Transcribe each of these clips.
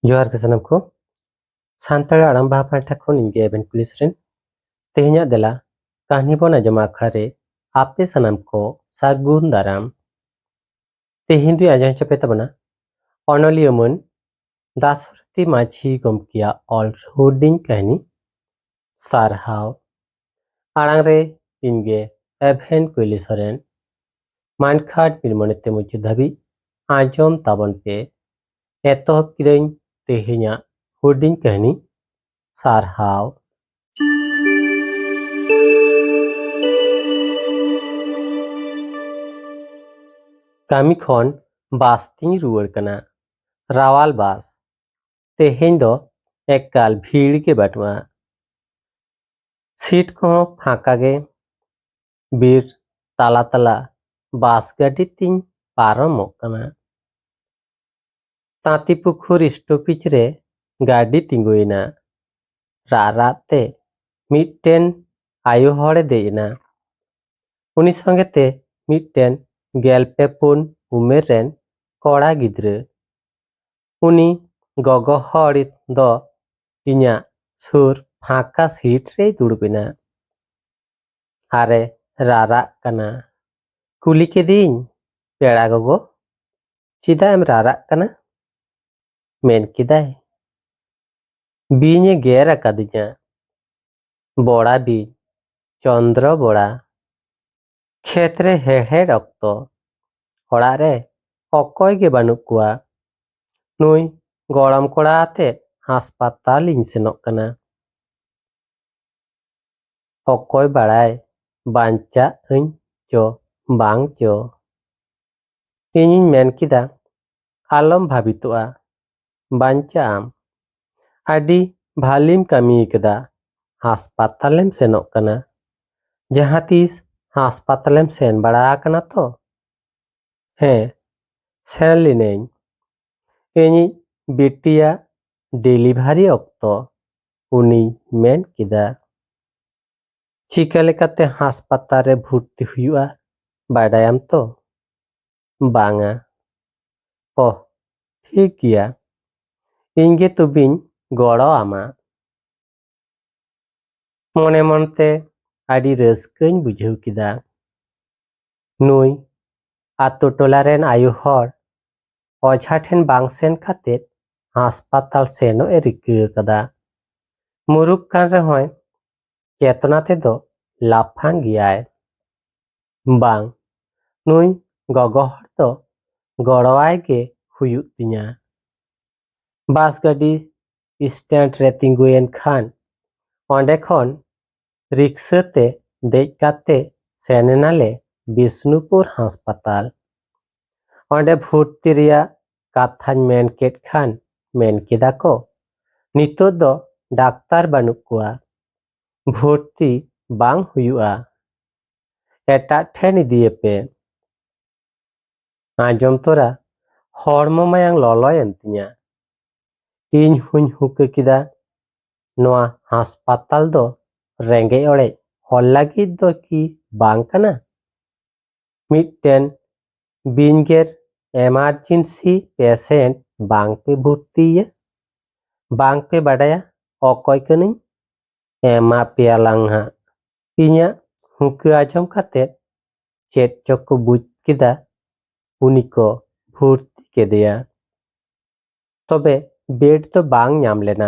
जोहार के सनम को सानताड़ी आड़ाम बाहा पांठा खन इंगे एबेन पुलिस रेन तेहेन्या देला कहानी बन आजमा आखड़ा रे आपे सनम को सागुन दाराम तेहेन दुई आजम चपे तबना अनलियमन दासरथी माझी गमकिया ऑल हुडिंग कहनी सारहाव आड़ांग रे इंगे एभेन कुइली सरेन मानखाट मिलमनेते मुझे धबी आजम ताबन पे एतोहब किदें तेहेन्या हुडिंग कहनी सारहाव कामी खन बास तिंग रुआड़ कना रावाल बास तेहेन दो एकाल भीड़ के बाटुआ सीट को फाँका गे बीर ताला ताला बास गाड़ी तिंग पारमोग कना ताती पुखुर स्टॉपिज रे गाड़ी तिंगुइना राते मिट्टेन आयु हड़े देना उनी संगे ते मिट्टेन गेलपे पुन उमेर रेन कड़ा गिद्रे उनी गगो हड़ी दो इन्या सुर फाँका सीट रे दुड़बिना आरे रारा कना कुली के दिन पेड़ा गगो चिदा एम रारा कना मेन किदाय बीने गेर अकादिजा बड़ा बी चंद्र बड़ा क्षेत्रे हेहे रक्त हड़ारे अकय गे बानुक कुआ नुई गरम कोड़ा आते हासपाताल इन सेनोग कना अकय बाड़ाय बांचा हईं चो बांग चो इनिन मेन किदा आलम भाबितोआ बांचा आम आडी भालिम कामी कदा हासपातालेम सेनोग कना जहाँ तीस हासपातालेम सेन बड़ा कना तो हे सेन लिनें इनी बिटिया डेलीभारी अक्तो उनी मेन किदा चिका लेकाते हासपाताल रे भर्ती हुआ बाडायाम तो बांगा ओह ठीक गया इंगे तो बिन गड़ो आमा मने मनते आडी रस्कैन बुझाव किदा नुई आतो टोला रेन आयु हर अझा ठेन बांग सेन खाते हासपाताल सेनो ए रिका कदा मुरुक कान रे होय चेतना ते दो लाफांग गियाय बांग नुई गगो हर तो गड़वाय गे हुयुग तिnya बास गाड़ी स्टैंड रे तिंगुएन खान ओंडे खन रिक्शा ते देज काते सेन नाले बिष्णुपुर हासपाताल ओंडे भर्ती रिया काथान मेन केट खान मेन केदा को नितो दो डाक्तार बानुक कुआ भर्ती बांग हुयुआ एटा ठेन इदिए पे आजम तोरा हड़मो मायांग ललयन तिnya इन हुñ हुके किदा नोआ हासपाताल दो रेंगे ओड़े हर लागिद दो कि बांग कना मिट्टेन बिनगेर एमारजेंसी पेशेंट बांग पे भर्ती बांग पे बाडाया अकय कनिं एमा पेयालांहा इन्या हुके आजम खाते चेट चको बुझ किदा उनी को भर्ती केदेया तबे बेड तो बांग नाम लेना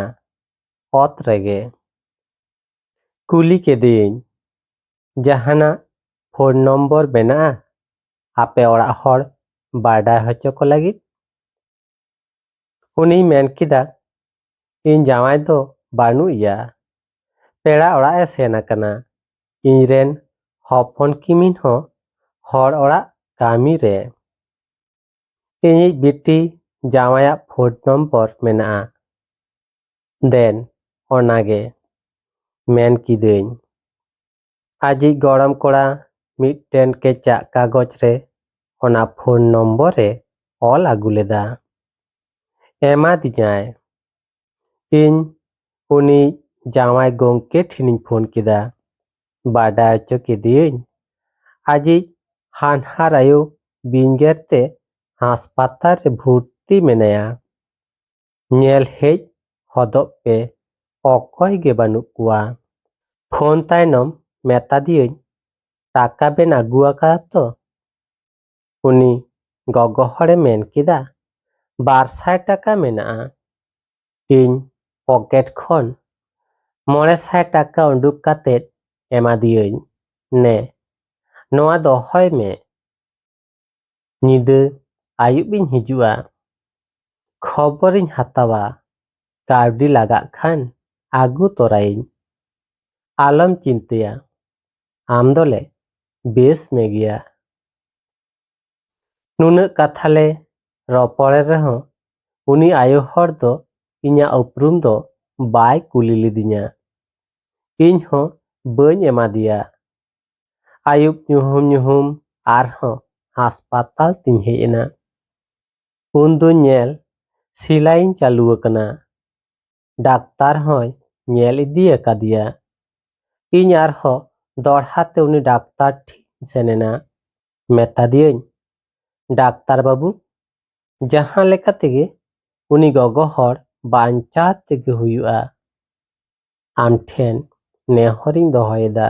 अत रेगे कुली केदेयिन जहाना फोन नम्बर बेना आपे ओड़ा हर बाडा हचो को लगी उनी मेन किदा इन जावाय दो बानु इया पेड़ा ओड़ा ए सेना कना इनरेन हपन किमिन हो हर ओड़ा कामी रे इनी बिटी जावाया फोन नम्बर मेना देन ओनागे मेन किदें आजी गरम कोड़ा मिट्टेन केचा कागज रे ओना फोन नम्बर रे ऑल आगुलेदा एमा दिजाय इन उनी जावाय गोंके ठिनिं फोन किदा बाडा चो केदियन आजी हानहार आयु बिंगेरते हासपाताल रे भर्ती मेनाया ᱧᱮᱞ ᱦᱮᱡ ᱦᱚᱫᱚᱜ ᱯᱮ ᱚᱠᱚᱭ ᱜᱮ ᱵᱟᱹᱱᱩᱜ ᱠᱚᱣᱟ᱾ ᱯᱷᱳᱱ ᱛᱟᱭᱱᱚᱢ ᱢᱮᱛᱟᱫᱤᱭᱟᱹᱧ ᱴᱟᱠᱟ ᱵᱮᱱ ᱟᱹᱜᱩ ᱟᱠᱟᱫᱟ ᱛᱚ? ᱩᱱᱤ ᱜᱚᱜᱚ ᱦᱚᱲᱮ ᱢᱮᱱ ᱠᱮᱫᱟ 200 ᱴᱟᱠᱟ ᱢᱮᱱᱟᱜᱼᱟ᱾ ᱤᱧ ᱯᱚᱠᱮᱴ ᱠᱷᱚᱱ 500 ᱴᱟᱠᱟ ᱩᱰᱩᱠ ᱠᱟᱛᱮᱫ ᱮᱢᱟᱫᱤᱭᱟᱹᱧ, ᱱᱮ ᱱᱚᱣᱟ ᱫᱚᱦᱚᱭ ᱢᱮ, ᱧᱤᱫᱟᱹ ᱟᱹᱭᱩᱵ ᱤᱧ ᱦᱤᱡᱩᱜᱼᱟ, ᱠᱷᱚᱵᱚᱨᱤᱧ ᱦᱟᱛᱟᱣᱟ, ᱠᱟᱹᱣᱰᱤ ᱞᱟᱜᱟᱜ ᱠᱷᱟᱱ ᱟᱹᱜᱩ ᱛᱚᱨᱟᱭᱤᱧ, ᱟᱞᱚᱢ ᱪᱤᱱᱛᱟᱹᱭᱟ, ᱟᱢ ᱫᱚᱞᱮ ᱵᱮᱥ ᱢᱮᱜᱮᱭᱟ᱾ ᱱᱩᱱᱟᱹᱜ ᱠᱟᱛᱷᱟ ᱞᱮ ᱨᱚᱯᱚᱲᱮ ᱨᱮᱦᱚᱸ ᱩᱱᱤ ᱟᱭᱳ ᱦᱚᱲ ᱫᱚ ᱤᱧᱟᱹᱜ ᱩᱯᱨᱩᱢ ᱫᱚ ᱵᱟᱭ ᱠᱩᱞᱤ ᱞᱤᱫᱤᱧᱟ᱾ ᱤᱧ ᱦᱚᱸ ᱵᱟᱹᱧ ᱮᱢᱟᱫᱤᱭᱟ᱾ ᱟᱹᱭᱩᱵ ᱧᱩᱦᱩᱢ ᱟᱨᱦᱚᱸ ᱦᱟᱥᱯᱟᱛᱟᱞ ᱛᱤᱧ ᱦᱮᱡ ᱮᱱᱟ᱾ ᱩᱱᱫᱩᱧ ᱧᱮᱞ ᱥᱤᱞᱟᱭᱤᱧ ᱪᱟᱹᱞᱩ ᱟᱠᱟᱱᱟ᱾ ᱰᱟᱠᱛᱟᱨ ᱦᱚᱸᱭ ᱧᱮᱞ ᱤᱫᱤ ᱟᱠᱟᱫᱤᱭᱟ᱾ ᱤᱧ ᱟᱨᱦᱚᱸ ᱫᱚᱲᱦᱟᱛᱮ ᱩᱱᱤ ᱰᱟᱠᱛᱟᱨ ᱴᱷᱤᱧ ᱥᱮᱱ ᱮᱱᱟ᱾ ᱢᱮᱛᱟᱫᱤᱭᱟᱹᱧ, ᱰᱟᱠᱛᱟᱨ ᱵᱟᱹᱵᱩ, ᱡᱟᱦᱟᱸ ᱞᱮᱠᱟ ᱛᱮᱜᱮ ᱩᱱᱤ ᱜᱚᱜᱚ ᱦᱚᱲ ᱵᱟᱧᱪᱟᱣ ᱛᱮᱜᱮ ᱦᱩᱭᱩᱜᱼᱟ᱾ ᱟᱢ ᱴᱷᱮᱱ ᱱᱮᱦᱚᱨᱤᱧ ᱫᱚᱦᱚᱭᱮᱫᱟ᱾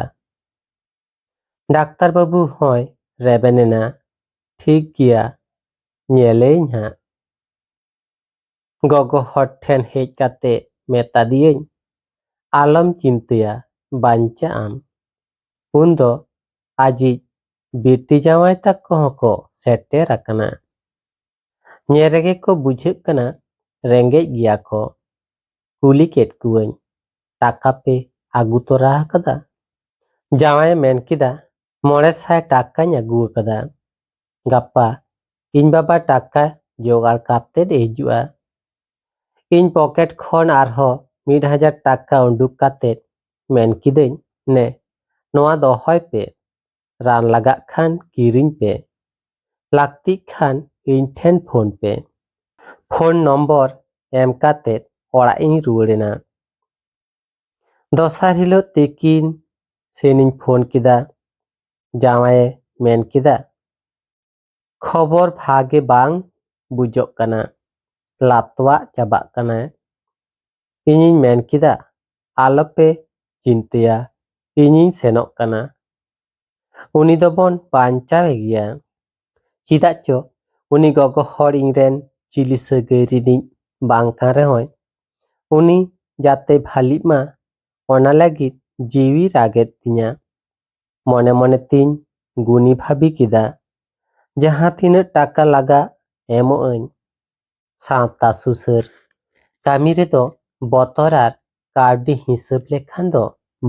ᱰᱟᱠᱛᱟᱨ ᱵᱟᱹᱵᱩ ᱦᱚᱸᱭ ᱨᱮᱵᱮᱱ ᱮᱱᱟ, ᱴᱷᱤᱠ ᱜᱮᱭᱟ, ᱧᱮᱞᱮᱭᱤᱧ ᱦᱟᱸᱜ᱾ ᱜᱚᱜᱚ ᱦᱚᱲ ᱴᱷᱮᱱ ᱦᱮᱡ ᱠᱟᱛᱮ ᱢᱮᱛᱟᱫᱤᱭᱟᱹᱧ, ᱟᱞᱚᱢ ᱪᱤᱱᱛᱟᱹᱭᱟ, ᱵᱟᱧᱪᱟᱜ ᱟᱢ᱾ ᱩᱱᱫᱚ ᱟᱡᱤᱡ ᱵᱤᱴᱤ ᱡᱟᱶᱟᱭ ᱛᱟᱠᱚ ᱦᱚᱸᱠᱚ ᱥᱮᱴᱮᱨ ᱟᱠᱟᱱᱟ᱾ ᱧᱮᱞ ᱨᱮᱜᱮ ᱠᱚ ᱵᱩᱡᱷᱟᱹᱜ ᱠᱟᱱᱟ ᱨᱮᱸᱜᱮᱡ ᱜᱮᱭᱟ ᱠᱚ᱾ ᱠᱩᱞᱤ ᱠᱮᱫ ᱠᱩᱣᱟᱹᱧ, ᱴᱟᱠᱟ ᱯᱮ ᱟᱹᱜᱩ ᱛᱚᱨᱟ ᱟᱠᱟᱫᱟ? ᱡᱟᱶᱟᱭᱮ ᱢᱮᱱ ᱠᱮᱫᱟ, 500 ᱴᱟᱠᱟᱧ ᱟᱹᱜᱩ ᱟᱠᱟᱫᱟ᱾ ᱜᱟᱯᱟ ᱤᱧ ᱵᱟᱵᱟ ᱴᱟᱠᱟ ᱡᱚᱜᱟᱲ ᱠᱟᱛᱮᱫ ᱦᱤᱡᱩᱜᱼᱟ᱾ ᱤᱧ ᱯᱚᱠᱮᱴ ᱠᱷᱚᱱ ᱟᱨᱦᱚᱸ 1000 ᱴᱟᱠᱟ ᱩᱰᱩᱠ ᱠᱟᱛᱮᱫ ᱢᱮᱱ ᱠᱤᱫᱟᱹᱧ, ᱱᱮ ᱱᱚᱣᱟ ᱫᱚᱦᱚᱭ ᱯᱮ, ᱨᱟᱱ ᱞᱟᱜᱟᱜ ᱠᱷᱟᱱ ᱠᱤᱨᱤᱧ ᱯᱮ, ᱞᱟᱹᱠᱛᱤᱜ ᱠᱷᱟᱱ ᱤᱧ ᱴᱷᱮᱱ ᱯᱷᱳᱱ ᱯᱮ᱾ ᱯᱷᱳᱱ ᱱᱚᱢᱵᱚᱨ ᱮᱢ ᱠᱟᱛᱮᱫ ᱚᱲᱟᱜ ᱤᱧ ᱨᱩᱣᱟᱹᱲ ᱮᱱᱟ᱾ ᱫᱚᱥᱟᱨ ᱦᱤᱞᱳᱜ ᱛᱤᱠᱤᱱ ᱥᱮᱱᱤᱧ ᱯᱷᱳᱱ ᱠᱮᱫᱟ᱾ ᱡᱟᱶᱟᱭᱮ ᱢᱮᱱ ᱠᱮᱫᱟ, ᱠᱷᱚᱵᱚᱨ ᱵᱷᱟᱜᱮ ᱵᱟᱝ ᱵᱩᱡᱚᱜ ᱠᱟᱱᱟ, ᱞᱟᱛᱣᱟᱜ ᱪᱟᱵᱟᱜ ᱠᱟᱱᱟ᱾ ᱤᱧᱤᱧ ᱢᱮᱱ ᱠᱮᱫᱟ, ᱟᱞᱚᱯᱮ ᱪᱤᱱᱛᱟᱹᱭᱟ, ᱤᱧᱤᱧ ᱥᱮᱱᱚᱜ ᱠᱟᱱᱟ᱾ ᱩᱱᱤ ᱫᱚᱵᱚᱱ ᱵᱟᱧᱪᱟᱣᱮ ᱜᱮᱭᱟ᱾ ᱪᱮᱫᱟᱜ ᱪᱚ ᱩᱱᱤ ᱜᱚᱜᱚ ᱦᱚᱲ ᱤᱧᱨᱮᱱ ᱪᱤᱞᱤ ᱥᱟᱹᱜᱟᱹᱭ ᱨᱤᱱᱤᱡ ᱵᱟᱝ ᱠᱟᱱ ᱨᱮᱦᱚᱸᱭ, ᱩᱱᱤ ᱡᱟᱛᱮ ᱵᱷᱟᱞᱤᱜ ᱢᱟ ᱚᱱᱟ ᱞᱟᱹᱜᱤᱫ ᱡᱤᱣᱤ ᱨᱟᱜᱮᱫ ᱛᱤᱧᱟ᱾ ᱢᱚᱱᱮ ᱢᱚᱱᱮ ᱛᱤᱧ ᱜᱩᱱᱤ ᱵᱷᱟᱵᱤ ᱠᱮᱫᱟ, ᱡᱟᱦᱟᱸ ᱛᱤᱱᱟᱹᱜ ᱴᱟᱠᱟ ᱞᱟᱜᱟᱜ ᱮᱢᱚᱜ ᱟᱹᱧ᱾ ᱥᱟᱶᱛᱟ ᱥᱩᱥᱟᱹᱨ ᱠᱟᱹᱢᱤ ᱨᱮᱫᱚ ᱵᱚᱛᱚᱨ ᱟᱨ ᱠᱟᱹᱣᱰᱤ ᱦᱤᱥᱟᱹᱵ ᱞᱮᱠᱷᱟᱱ ᱫᱚ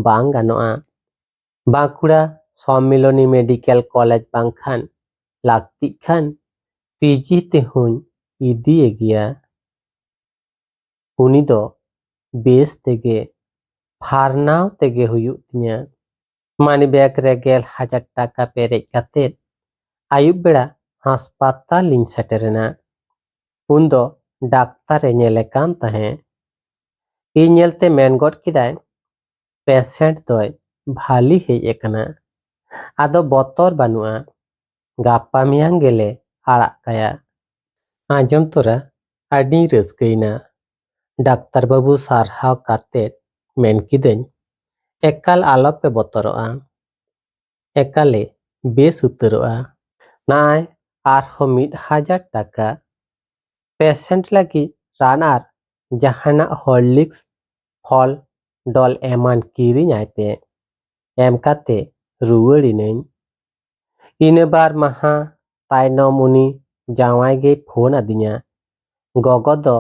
ᱵᱟᱝ ᱜᱟᱱᱚᱜᱼᱟ᱾ ᱵᱟᱸᱠᱩᱲᱟ ᱥᱚᱢᱢᱤᱞᱚᱱᱤ ᱢᱮᱰᱤᱠᱮᱞ ᱠᱚᱞᱮᱡᱽ ᱵᱟᱝᱠᱷᱟᱱ ᱞᱟᱹᱠᱛᱤᱜ ᱠᱷᱟᱱ ᱯᱤᱡᱤ ᱛᱮᱦᱚᱧ ᱤᱫᱤᱭᱮ ᱜᱮᱭᱟ᱾ ᱩᱱᱤ ᱫᱚ ᱵᱮᱥ ᱛᱮᱜᱮ ᱯᱷᱟᱨᱱᱟᱣ ᱛᱮᱜᱮ ᱦᱩᱭᱩᱜ ᱛᱤᱧᱟ᱾ ᱢᱟᱱᱤ ᱵᱮᱜᱽ ᱨᱮ 1000 ᱴᱟᱠᱟ ᱯᱮᱨᱮᱡ ᱠᱟᱛᱮᱫ ᱟᱹᱭᱩᱵ ᱵᱮᱲᱟ ᱦᱟᱥᱯᱟᱛᱟᱞ ᱤᱧ ᱥᱮᱴᱮᱨᱮᱱᱟ᱾ ᱩᱱᱫᱚ ᱰᱟᱠᱛᱟᱨᱮ ᱧᱮᱞᱮ ᱠᱟᱱ ᱛᱟᱦᱮᱸ᱾ ᱤᱧ ᱧᱮᱞᱛᱮ ᱢᱮᱱ ᱜᱚᱫ ᱠᱮᱫᱟᱭ, ᱯᱮᱥᱮᱱᱴ ᱫᱚᱭ ᱵᱷᱟᱞᱤ ᱦᱮᱡ ᱟᱠᱟᱱᱟ, ᱟᱫᱚ ᱵᱚᱛᱚᱨ ᱵᱟᱹᱱᱩᱜᱼᱟ, ᱜᱟᱯᱟ ᱢᱮᱭᱟᱝ ᱜᱮᱞᱮ ᱟᱲᱟᱜ ᱠᱟᱭᱟ᱾ ᱟᱸᱡᱚᱢ ᱛᱚᱨᱟ ᱟᱹᱰᱤᱧ ᱨᱟᱹᱥᱠᱟᱹᱭᱮᱱᱟ᱾ ᱰᱟᱠᱛᱟᱨ ᱵᱟᱹᱵᱩ ᱥᱟᱨᱦᱟᱣ ᱠᱟᱛᱮᱫ ᱢᱮᱱ ᱠᱤᱫᱟᱹᱧ, ᱮᱠᱟᱞ ᱟᱞᱚᱯᱮ ᱵᱚᱛᱚᱨᱚᱜᱼᱟ, ᱮᱠᱟᱞᱮ ᱵᱮᱥ ᱩᱛᱟᱹᱨᱚᱜᱼᱟ᱾ ᱱᱟᱭ ᱟᱨᱦᱚᱸ 1000 ᱴᱟᱠᱟ ᱯᱮᱥᱮᱱᱴ ᱞᱟᱹᱜᱤᱫ ᱨᱟᱱ ᱟᱨ ᱡᱟᱦᱟᱱᱟᱜ ᱦᱚᱨᱞᱤᱠᱥ ᱯᱷᱚᱞ ᱰᱚᱞ ᱮᱢᱟᱱ ᱠᱤᱨᱤᱧ ᱟᱭ ᱯᱮ᱾ ᱮᱢ ᱠᱟᱛᱮ ᱨᱩᱣᱟᱹᱲ ᱤᱱᱟᱹᱧ᱾ ᱤᱱᱟᱹ ᱵᱟᱨ ᱢᱟᱦᱟ ᱛᱟᱭᱱᱚᱢ ᱩᱱᱤ ᱡᱟᱶᱟᱭ ᱜᱮᱭ ᱯᱷᱳᱱ ᱟᱹᱫᱤᱧᱟ᱾ ᱜᱚᱜᱚ ᱫᱚ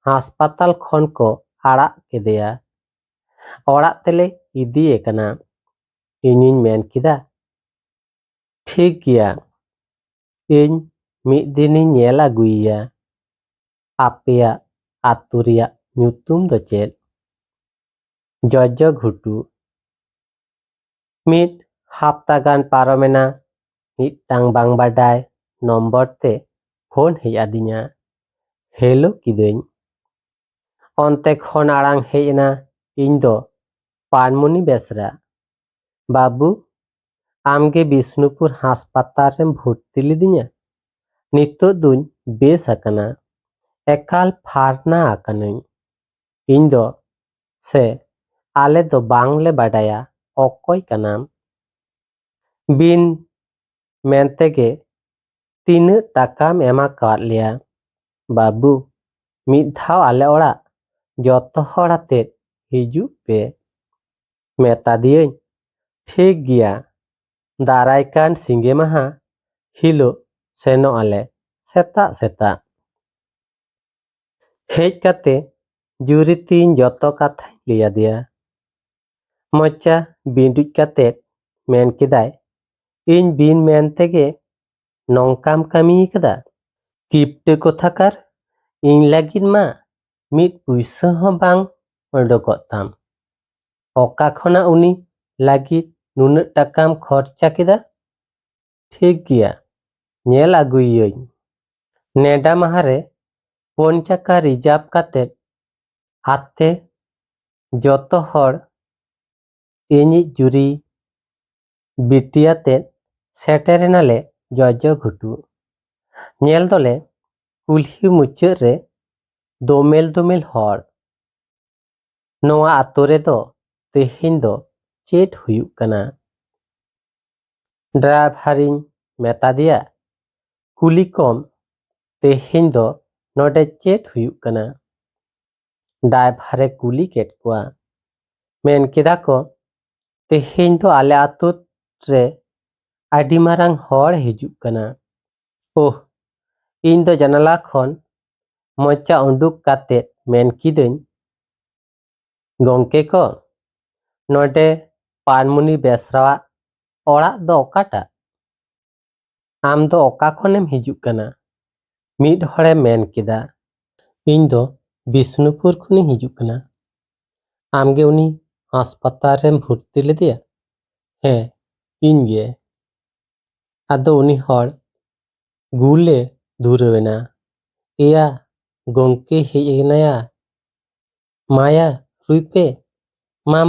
ᱦᱟᱥᱯᱟᱛᱟᱞ ᱠᱷᱚᱱ ᱠᱚ ᱟᱲᱟᱜ ᱠᱮᱫᱮᱭᱟ, ᱚᱲᱟᱜ ᱛᱮᱞᱮ ᱤᱫᱤᱭᱮ ᱠᱟᱱᱟ᱾ ᱤᱧᱤᱧ ᱢᱮᱱ ᱠᱮᱫᱟ, ᱴᱷᱤᱠ ᱜᱮᱭᱟ, ᱤᱧ ᱢᱤᱫ ᱫᱤᱱᱤᱧ ᱧᱮᱞ ᱟᱹᱜᱩᱭᱮᱭᱟ᱾ ᱟᱯᱮᱭᱟᱜ ᱟᱹᱛᱩ ᱨᱮᱭᱟᱜ ᱧᱩᱛᱩᱢ ᱫᱚ ᱪᱮᱫ? ᱡᱚᱡᱚ ᱜᱷᱩᱴᱩ᱾ ᱢᱤᱫ ᱦᱟᱯᱛᱟ ᱜᱟᱱ ᱯᱟᱨᱚᱢᱮᱱᱟ, ᱢᱤᱫᱴᱟᱝ ᱵᱟᱝ ᱵᱟᱰᱟᱭ ᱱᱚᱢᱵᱚᱨ ᱛᱮ ᱯᱷᱳᱱ ᱦᱮᱡ ᱟᱹᱫᱤᱧᱟ᱾ ᱦᱮᱞᱳ ᱠᱤᱫᱟᱹᱧ᱾ ᱚᱱᱛᱮ ᱠᱷᱚᱱ ᱟᱲᱟᱝ ᱦᱮᱡ ᱮᱱᱟ, ᱤᱧ ᱫᱚ ᱯᱟᱱᱢᱚᱱᱤ ᱵᱮᱥᱨᱟ᱾ ᱵᱟᱹᱵᱩ, ᱟᱢᱜᱮ ᱵᱤᱥᱱᱩᱯᱩᱨ ᱦᱟᱥᱯᱟᱛᱟᱞ ᱨᱮᱢ ᱵᱷᱩᱨᱛᱤ ᱞᱤᱫᱤᱧᱟ? ᱱᱤᱛᱚᱜ ᱫᱩᱧ ᱵᱮᱥ ᱟᱠᱟᱱᱟ, एकाल फारना आकानाई ᱤᱧ ᱫᱚ ᱥᱮ ᱟᱞᱮ ᱫᱚ ᱵᱟᱝᱞᱮ ᱵᱟᱰᱟᱭᱟ ᱚᱠᱚᱭ ᱠᱟᱱᱟᱢ? ᱵᱤᱱ ᱢᱮᱱᱛᱮᱜᱮ ᱛᱤᱱᱟᱹᱜ ᱴᱟᱠᱟᱢ ᱮᱢᱟᱠᱟᱫ ᱞᱮᱭᱟ? ᱵᱟᱹᱵᱩ, ᱢᱤᱫ ᱫᱷᱟᱣ ᱟᱞᱮ ᱚᱲᱟᱜ ᱡᱚᱛᱚ ᱦᱚᱲ ᱟᱛᱮᱫ ᱦᱤᱡᱩᱜ ᱯᱮ᱾ ᱢᱮᱛᱟᱫᱤᱭᱟᱹᱧ, ᱴᱷᱤᱠ ᱜᱮᱭᱟ, ᱫᱟᱨᱟᱭ ᱠᱟᱱ ᱥᱤᱸᱜᱮ ᱢᱟᱦᱟ ᱦᱤᱞᱳᱜ ᱥᱮᱱᱚᱜ ᱟᱞᱮ ᱥᱮᱛᱟᱜ ᱥᱮᱛᱟᱜ᱾ ᱦᱮᱡ ᱠᱟᱛᱮ ᱡᱩᱨᱤᱛᱤᱧ ᱡᱚᱛᱚ ᱠᱟᱛᱷᱟᱧ ᱞᱟᱹᱭ ᱟᱫᱮᱭᱟ᱾ ᱢᱚᱪᱟ ᱵᱤᱸᱰᱩᱡ ᱠᱟᱛᱮᱫ ᱢᱮᱱ ᱠᱮᱫᱟᱭ, ᱤᱧ ᱵᱤᱱ ᱢᱮᱱ ᱛᱮᱜᱮ ᱱᱚᱝᱠᱟᱢ ᱠᱟᱹᱢᱤ ᱟᱠᱟᱫᱟ? ᱠᱤᱯᱴᱟᱹ ᱠᱚᱛᱷᱟᱠᱟᱨ, ᱤᱧ ᱞᱟᱹᱜᱤᱫ ᱢᱟ ᱢᱤᱫ ᱯᱩᱭᱥᱟᱹ ᱦᱚᱸ ᱵᱟᱝ ᱚᱰᱚᱠᱚᱜ ᱛᱟᱢ᱾ ᱚᱠᱟ ᱠᱷᱚᱱᱟᱜ ᱩᱱᱤ ᱞᱟᱹᱜᱤᱫ ᱱᱩᱱᱟᱹᱜ ᱴᱟᱠᱟᱢ ᱠᱷᱚᱨᱪᱟ ᱠᱮᱫᱟ? ᱴᱷᱤᱠ ᱜᱮᱭᱟ, ᱧᱮᱞ ᱟᱹᱜᱩᱭᱟᱹᱧ᱾ ᱱᱮᱰᱟ ᱢᱟᱦᱟᱨᱮ 4 ᱪᱟᱠᱟ ᱨᱤᱡᱟᱵᱷ ᱠᱟᱛᱮᱫ ᱟᱛᱮ ᱡᱚᱛᱚ ᱦᱚᱲ ᱤᱧᱤᱡ ᱡᱩᱨᱤ ᱵᱤᱴᱤᱭᱟᱛᱮᱫ ᱥᱮᱴᱮᱨᱮᱱᱟᱞᱮ ᱡᱚᱡᱚ ᱜᱷᱩᱴᱩ᱾ ᱧᱮᱞ ᱫᱚᱞᱮ ᱠᱩᱞᱦᱤ ᱢᱩᱪᱟᱹᱫ ᱨᱮ ᱫᱚᱢᱮᱞ ᱫᱚᱢᱮᱞ ᱦᱚᱲ᱾ ᱱᱚᱣᱟ ᱟᱛᱳ ᱨᱮᱫᱚ ᱛᱮᱦᱮᱧ ᱫᱚ ᱪᱮᱫ ᱦᱩᱭᱩᱜ ᱠᱟᱱᱟ? ᱰᱨᱟᱭᱵᱷᱟᱨᱤᱧ ᱢᱮᱛᱟᱫᱮᱭᱟ, ᱠᱩᱞᱤ ᱠᱚᱢ ᱛᱮᱦᱮᱧ ᱫᱚ ᱱᱚᱰᱮ ᱪᱮᱫ ᱦᱩᱭᱩᱜ ᱠᱟᱱᱟ? ᱰᱨᱟᱭᱵᱷᱟᱨᱮ ᱠᱩᱞᱤ ᱠᱮᱫ ᱠᱚᱣᱟ᱾ ᱢᱮᱱ ᱠᱮᱫᱟ ᱠᱚ, ᱛᱮᱦᱮᱧ ᱫᱚ ᱟᱞᱮ ᱟᱛᱳ ᱨᱮ ᱟᱹᱰᱤ ᱢᱟᱨᱟᱝ ᱦᱚᱲ ᱦᱤᱡᱩᱜ ᱠᱟᱱᱟ᱾ ᱳᱦ, ᱤᱧ ᱫᱚ ᱡᱟᱱᱟᱞᱟ ᱠᱷᱚᱱ ᱢᱚᱪᱟ ᱩᱰᱩᱠ ᱠᱟᱛᱮᱫ ᱢᱮᱱ ᱠᱤᱫᱟᱹᱧ, ᱜᱚᱝᱠᱮ ᱠᱚ, ᱱᱚᱰᱮ ᱯᱟᱱᱢᱩᱱᱤ ᱵᱮᱥᱨᱟᱣᱟᱜ ᱚᱲᱟᱜ ᱫᱚ ᱚᱠᱟᱴᱟᱜ? ᱟᱢ ᱫᱚ ᱚᱠᱟ ᱠᱷᱚᱱᱮᱢ ᱦᱤᱡᱩᱜ ᱠᱟᱱᱟ? ᱢᱤᱫ ᱦᱚᱲᱮ ᱢᱮᱱ ᱠᱮᱫᱟ, ᱤᱧ ᱫᱚ ᱵᱤᱥᱱᱩᱯᱩᱨ ᱠᱷᱚᱱᱤᱧ ᱦᱤᱡᱩᱜ ᱠᱟᱱᱟ᱾ ᱟᱢᱜᱮ ᱩᱱᱤ ᱦᱟᱥᱯᱟᱛᱟᱞ ᱨᱮᱢ ᱵᱷᱩᱨᱛᱤ ᱞᱮᱫᱮᱭᱟ? ᱦᱮᱸ, ᱤᱧ ᱜᱮ᱾ ᱟᱫᱚ ᱩᱱᱤ ᱦᱚᱲ ᱜᱩᱞᱮ ᱫᱷᱩᱨᱟᱹᱣᱮᱱᱟ᱾ ᱮᱭᱟ, ᱜᱚᱝᱠᱮ ᱦᱮᱡ ᱮᱱᱟᱭᱟ, ᱢᱟᱭᱟ ᱨᱩᱭ ᱯᱮ, ᱢᱟ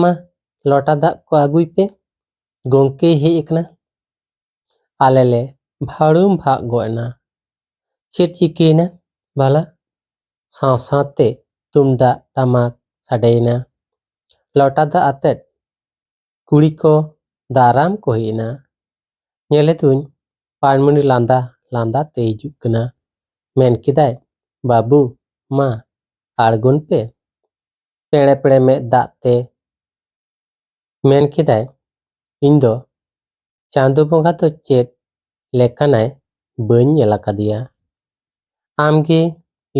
ᱞᱚᱴᱟ ᱫᱟᱜ ᱠᱚ ᱟᱹᱜᱩᱭ ᱯᱮ, ᱜᱚᱝᱠᱮᱭ ᱦᱮᱡ ᱟᱠᱟᱱᱟ᱾ ᱟᱞᱮ ᱞᱮ ᱵᱷᱟᱹᱲᱩᱢ ᱵᱷᱟᱜ ᱜᱚᱫ ᱮᱱᱟ᱾ ᱪᱮᱫ ᱪᱤᱠᱟᱹᱭᱮᱱᱟ ᱵᱷᱟᱞᱟ? ᱥᱟᱶ ᱥᱟᱶᱛᱮ ᱛᱩᱢᱫᱟᱜ ᱴᱟᱢᱟᱠ ᱥᱟᱰᱮᱭᱮᱱᱟ᱾ ᱞᱚᱴᱟ ᱫᱟᱜ ᱟᱛᱮᱫ ᱠᱩᱲᱤ ᱠᱚ ᱫᱟᱨᱟᱢ ᱠᱚ ᱦᱮᱡ ᱮᱱᱟ᱾ ᱧᱮᱞᱮᱫᱩᱧ ᱯᱟᱱᱢᱩᱱᱤ ᱞᱟᱸᱫᱟ ᱞᱟᱸᱫᱟ ᱛᱮ ᱦᱤᱡᱩᱜ ᱠᱟᱱᱟ᱾ ᱢᱮᱱ ᱠᱮᱫᱟᱭ, ᱵᱟᱹᱵᱩ, ᱢᱟ ᱟᱬᱜᱚᱱ ᱯᱮ᱾ ᱯᱮᱲᱮ ᱯᱮᱲᱮ ᱢᱮᱫ ᱫᱟᱜ ᱛᱮ ᱢᱮᱱ ᱠᱮᱫᱟᱭ, ᱤᱧ ᱫᱚ ᱪᱟᱸᱫᱳ ᱵᱚᱸᱜᱟ ᱫᱚ ᱪᱮᱫ ᱞᱮᱠᱟᱱᱟᱭ ᱵᱟᱹᱧ ᱧᱮᱞ ᱟᱠᱟᱫᱮᱭᱟ᱾ ᱟᱢᱜᱮ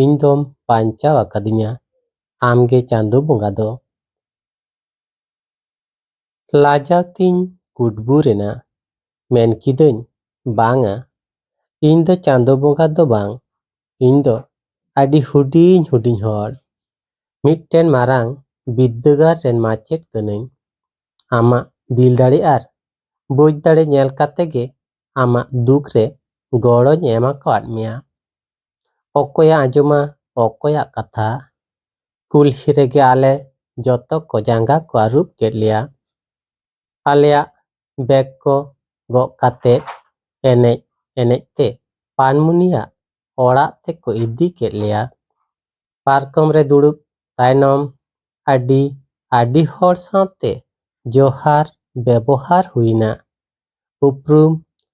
ᱤᱧ ᱫᱚᱢ ᱵᱟᱧᱪᱟᱣ ᱟᱠᱟᱫᱤᱧᱟ, ᱟᱢᱜᱮ ᱪᱟᱸᱫᱳ ᱵᱚᱸᱜᱟ ᱫᱚ᱾ ᱞᱟᱡᱟᱣ ᱛᱤᱧ ᱠᱩᱴᱵᱩᱨ ᱮᱱᱟ᱾ ᱢᱮᱱ ᱠᱤᱫᱟᱹᱧ, ᱵᱟᱝᱟ, ᱤᱧ ᱫᱚ ᱪᱟᱸᱫᱳ ᱵᱚᱸᱜᱟ ᱫᱚ ᱵᱟᱝ, ᱤᱧ ᱫᱚ ᱟᱹᱰᱤ ᱦᱩᱰᱤᱧ ᱦᱩᱰᱤᱧ ᱦᱚᱲ, ᱢᱤᱫᱴᱮᱱ ᱢᱟᱨᱟᱝ ᱵᱤᱫᱽᱫᱟᱹᱜᱟᱲ ᱨᱮᱱ ᱢᱟᱪᱮᱫ ᱠᱟᱹᱱᱟᱹᱧ᱾ ᱟᱢᱟᱜ ᱫᱤᱞ ᱫᱟᱲᱮ ᱟᱨ ᱵᱩᱡᱽ ᱫᱟᱲᱮ ᱧᱮᱞ ᱠᱟᱛᱮ ᱜᱮ ᱟᱢᱟᱜ ᱫᱩᱠ ᱨᱮ ᱜᱚᱲᱚᱧ ᱮᱢ ᱟᱠᱟᱫ ᱢᱮᱭᱟ᱾ ᱚᱠᱚᱭᱟᱜ ᱟᱸᱡᱚᱢᱟ ᱚᱠᱚᱭᱟᱜ ᱠᱟᱛᱷᱟ? ᱠᱩᱞᱦᱤ ᱨᱮᱜᱮ ᱟᱞᱮ ᱡᱚᱛᱚ ᱠᱚ ᱡᱟᱸᱜᱟ ᱠᱚ ᱟᱹᱨᱩᱵ ᱠᱮᱫ ᱞᱮᱭᱟ᱾ ᱟᱞᱮᱭᱟᱜ ᱵᱮᱜᱽ ᱠᱚ ᱜᱚᱜ ᱠᱟᱛᱮᱫ ᱮᱱᱮᱡ ᱮᱱᱮᱡ ᱛᱮ ᱯᱟᱱᱢᱩᱱᱤᱭᱟᱜ ᱚᱲᱟᱜ ᱛᱮᱠᱚ ᱤᱫᱤ ᱠᱮᱫ ᱞᱮᱭᱟ᱾ ᱯᱟᱨᱠᱚᱢ ᱨᱮ ᱫᱩᱲᱩᱵ ᱛᱟᱭᱱᱚᱢ ᱟᱹᱰᱤ ᱟᱹᱰᱤ ᱦᱚᱲ ᱥᱟᱶᱛᱮ ᱡᱚᱦᱟᱨ ᱵᱮᱵᱚᱦᱟᱨ ᱦᱩᱭᱱᱟ᱾ ᱩᱯᱨᱩᱢ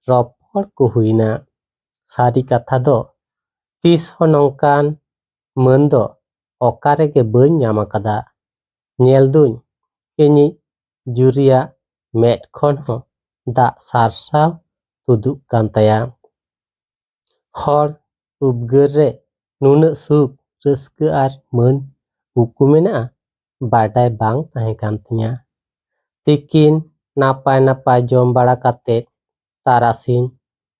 ᱨᱚᱯᱚᱲ ᱠᱚ ᱦᱩᱭᱱᱟ᱾ ᱥᱟᱹᱨᱤ ᱠᱟᱛᱷᱟ ᱫᱚ ᱛᱤᱥ ᱦᱚᱸ ᱱᱚᱝᱠᱟᱱ ᱢᱟᱹᱱ ᱫᱚ ᱚᱠᱟ ᱨᱮᱜᱮ ᱵᱟᱹᱧ ᱧᱟᱢ ᱟᱠᱟᱫᱟ᱾ ᱧᱮᱞ ᱫᱩᱧ ᱤᱧᱤᱡ ᱡᱩᱨᱤᱭᱟᱜ ᱢᱮᱫ ᱠᱷᱚᱱ ᱦᱚᱸ ᱫᱟᱜ ᱥᱟᱨᱥᱟᱣ ᱛᱩᱫᱩᱜ ᱠᱟᱱ ᱛᱟᱭᱟ᱾ ᱦᱚᱲ ᱩᱯᱜᱟᱹᱨ ᱨᱮ ᱱᱩᱱᱟᱹᱜ ᱥᱩᱠ ᱨᱟᱹᱥᱠᱟᱹ ᱟᱨ ᱢᱟᱹᱱ ᱩᱠᱩ ᱢᱮᱱᱟᱜᱼᱟ ᱵᱟᱰᱟᱭ ᱵᱟᱝ ᱛᱟᱦᱮᱸ ᱠᱟᱱ ᱛᱤᱧᱟ᱾ ᱛᱤᱠᱤᱱ ᱱᱟᱯᱟᱭ ᱱᱟᱯᱟᱭ ᱡᱚᱢ ᱵᱟᱲᱟ ᱠᱟᱛᱮᱫ ᱛᱟᱨᱟᱥᱤᱧ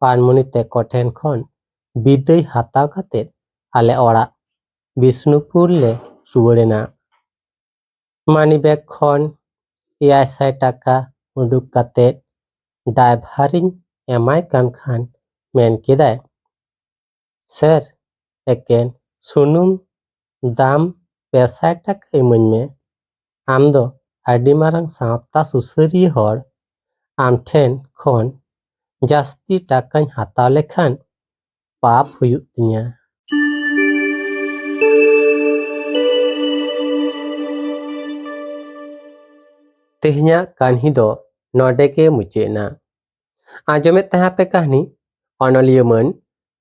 ᱯᱟᱱᱢᱩᱱᱤ ᱛᱮᱠᱚ ᱴᱷᱮᱱ khon ᱵᱤᱫᱟᱹᱭ ᱦᱟᱛᱟᱣ ᱠᱟᱛᱮᱫ ᱟᱞᱮ ᱚᱲᱟᱜ ᱵᱤᱥᱱᱩᱯᱩᱨ ᱞᱮ ᱨᱩᱣᱟᱹᱲᱮᱱᱟ᱾ ᱢᱟᱱᱤᱵᱮᱜᱽ ᱠᱷᱚᱱ 600 ᱴᱟᱠᱟ ᱩᱰᱩᱠ ᱠᱟᱛᱮᱫ ᱰᱨᱟᱭᱵᱷᱟᱨᱤᱧ ᱮᱢᱟᱭ ᱠᱟᱱ ᱠᱷᱟᱱ ᱢᱮᱱ ᱠᱮᱫᱟᱭ, ᱥᱮᱨ, ᱮᱠᱮᱱ ᱥᱩᱱᱩᱢ ᱫᱟᱢ 200 ᱴᱟᱠᱟ ᱤᱢᱟᱹᱧ ᱢᱮ᱾ ᱟᱢ ᱫᱚ ᱟᱹᱰᱤ ᱢᱟᱨᱟᱝ ᱥᱟᱶᱛᱟ ᱥᱩᱥᱟᱹᱨᱤᱭᱟᱹ ᱦᱚᱲ, ᱟᱢ ᱴᱷᱮᱱ ᱠᱷᱚᱱ ᱡᱟᱹᱥᱛᱤ ᱴᱟᱠᱟᱧ ᱦᱟᱛᱟᱣ ᱞᱮᱠᱷᱟᱱ ᱯᱟᱯ ᱦᱩᱭᱩᱜ ᱛᱤᱧᱟ᱾ तेहᱧाग कान्ही दो नोडे के मुचेना आंजमेद तहापे कहानी अनलिया मन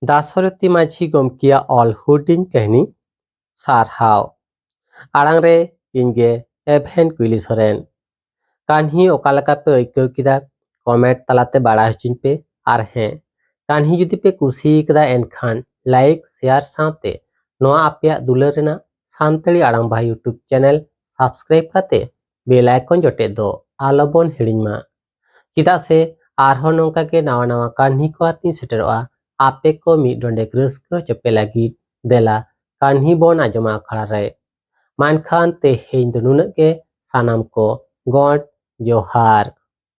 दासरथी माझी गमकिया ऑल हुडिंग कहानी सारहाव आड़ांग रे इनगे एभेन कुइली सोरेन कान्ही ओकालका पे ऐकव किदा कमेंट तलाते बाड़ा हचिन पे आर हें कान्ही जुदी पे कुसी कदा एनखान लाइक शेयर साथे नोआ आपेया दुलार रेना सानताली आड़ांग भाई यूट्यूब चैनल सब्सक्राइब करते बेल आइकन जोटे दो आलोबन हिड़िंगमा चिदा से आरहो नोंका के नावा नावा कान्ही को आती सेटरोआ आपे को मी डोंडे रस्को चपे लगी देला कान्ही बोन आजमा खड़ा रहे मानखान ते हेन दुनुन के सानाम को गॉड जोहार।